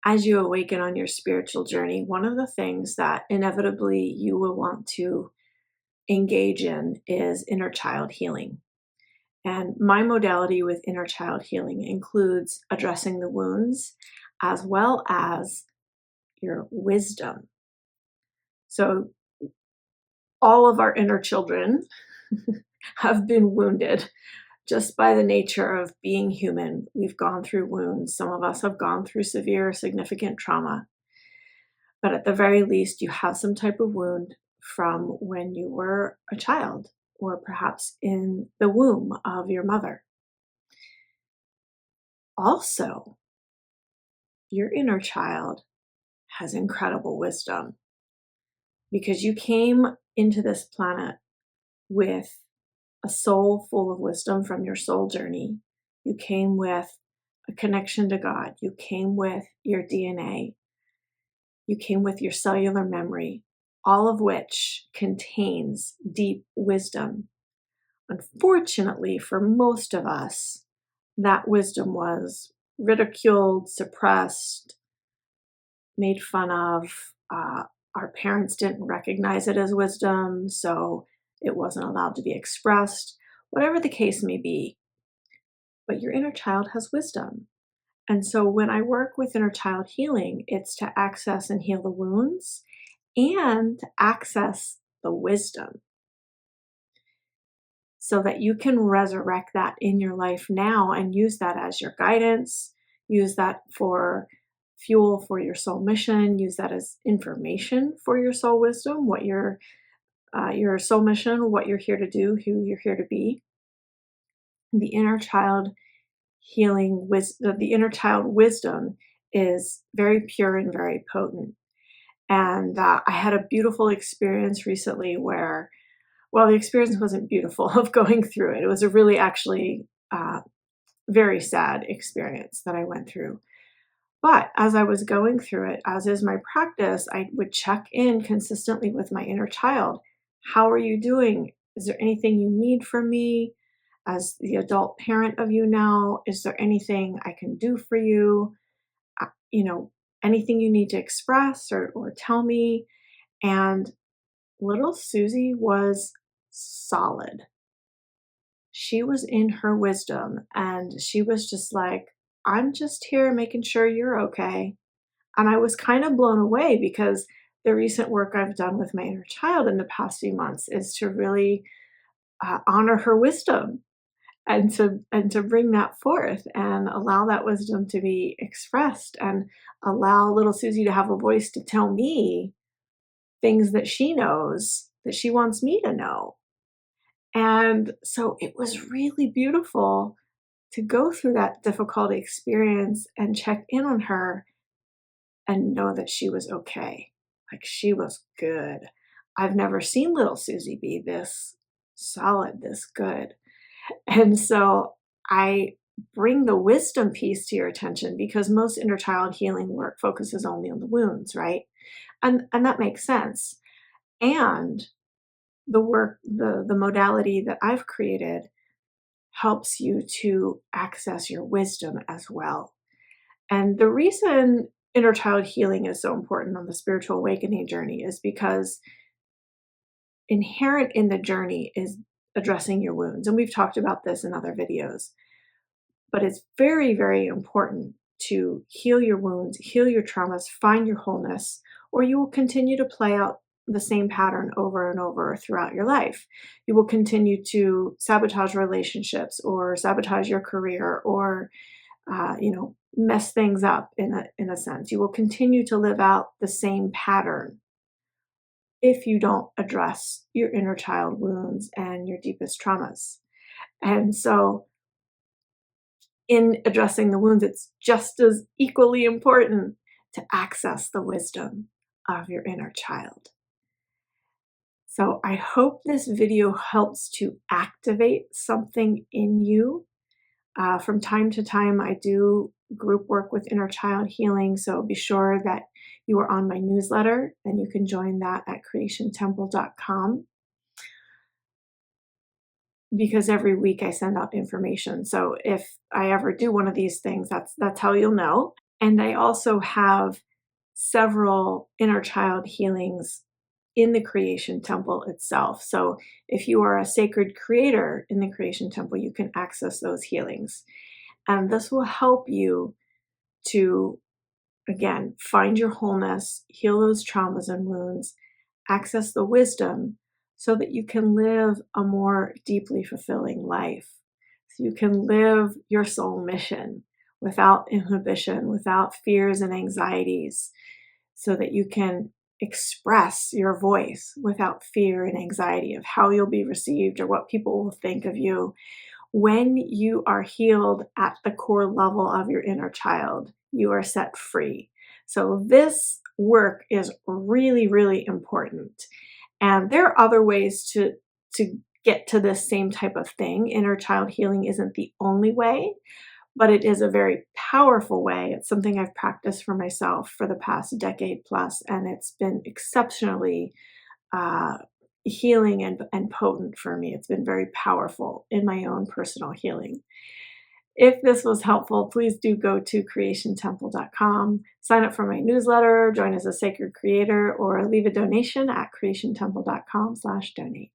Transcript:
As you awaken on your spiritual journey, one of the things that inevitably you will want to engage in is inner child healing. And my modality with inner child healing includes addressing the wounds as well as your wisdom. So, all of our inner children have been wounded just by the nature of being human. We've gone through wounds. Some of us have gone through severe, significant trauma. But at the very least, you have some type of wound from when you were a child or perhaps in the womb of your mother. Also, your inner child has incredible wisdom because you came into this planet with a soul full of wisdom from your soul journey. You came with a connection to God. You came with your DNA. You came with your cellular memory, all of which contains deep wisdom. Unfortunately, for most of us, that wisdom was ridiculed, suppressed, made fun of. Our parents didn't recognize it as wisdom, so it wasn't allowed to be expressed, whatever the case may be. But your inner child has wisdom. And so when I work with inner child healing, it's to access and heal the wounds and to access the wisdom so that you can resurrect that in your life now and use that as your guidance, use that for fuel for your soul mission, use that as information for your soul wisdom, what your soul mission, what you're here to do, who you're here to be. The inner child healing wisdom, the inner child wisdom is very pure and very potent. And I had a beautiful experience recently where, well, the experience wasn't beautiful of going through it. It was a really actually very sad experience that I went through. But as I was going through it, as is my practice, I would check in consistently with my inner child. How are you doing? Is there anything you need from me? As the adult parent of you now, is there anything I can do for you? You know, anything you need to express or tell me? And little Susie was solid. She was in her wisdom and she was just like, I'm just here making sure you're okay. And I was kind of blown away because the recent work I've done with my inner child in the past few months is to really honor her wisdom and to bring that forth and allow that wisdom to be expressed and allow little Susie to have a voice to tell me things that she knows that she wants me to know. And so it was really beautiful to go through that difficult experience and check in on her and know that she was okay. Like she was good. I've never seen little Susie be this solid, this good. And so I bring the wisdom piece to your attention because most inner child healing work focuses only on the wounds, right? And that makes sense. And the work, the modality that I've created helps you to access your wisdom as well. And the reason inner child healing is so important on the spiritual awakening journey is because inherent in the journey is addressing your wounds. And we've talked about this in other videos. But it's very, very important to heal your wounds, heal your traumas, find your wholeness, or you will continue to play out the same pattern over and over throughout your life. You will continue to sabotage relationships or sabotage your career or, mess things up in a sense. You will continue to live out the same pattern if you don't address your inner child wounds and your deepest traumas. And so in addressing the wounds, it's just as equally important to access the wisdom of your inner child. So I hope this video helps to activate something in you. From time to time, I do group work with inner child healing, so be sure that you are on my newsletter, and you can join that at creationtemple.com. Because every week I send out information. So if I ever do one of these things, that's how you'll know. And I also have several inner child healings in the Creation Temple itself. So if you are a sacred creator in the Creation Temple, you can access those healings. And this will help you to, again, find your wholeness, heal those traumas and wounds, access the wisdom so that you can live a more deeply fulfilling life. So you can live your soul mission without inhibition, without fears and anxieties, so that you can express your voice without fear and anxiety of how you'll be received or what people will think of you. When you are healed at the core level of your inner child, you are set free. So this work is really, really important. And there are other ways to get to this same type of thing. Inner child healing isn't the only way, but it is a very powerful way. It's something I've practiced for myself for the past decade plus, and it's been exceptionally uh, healing and potent for me. It's been very powerful in my own personal healing. If this was helpful, please do go to creationtemple.com, sign up for my newsletter, join as a sacred creator, or leave a donation at creationtemple.com/donate.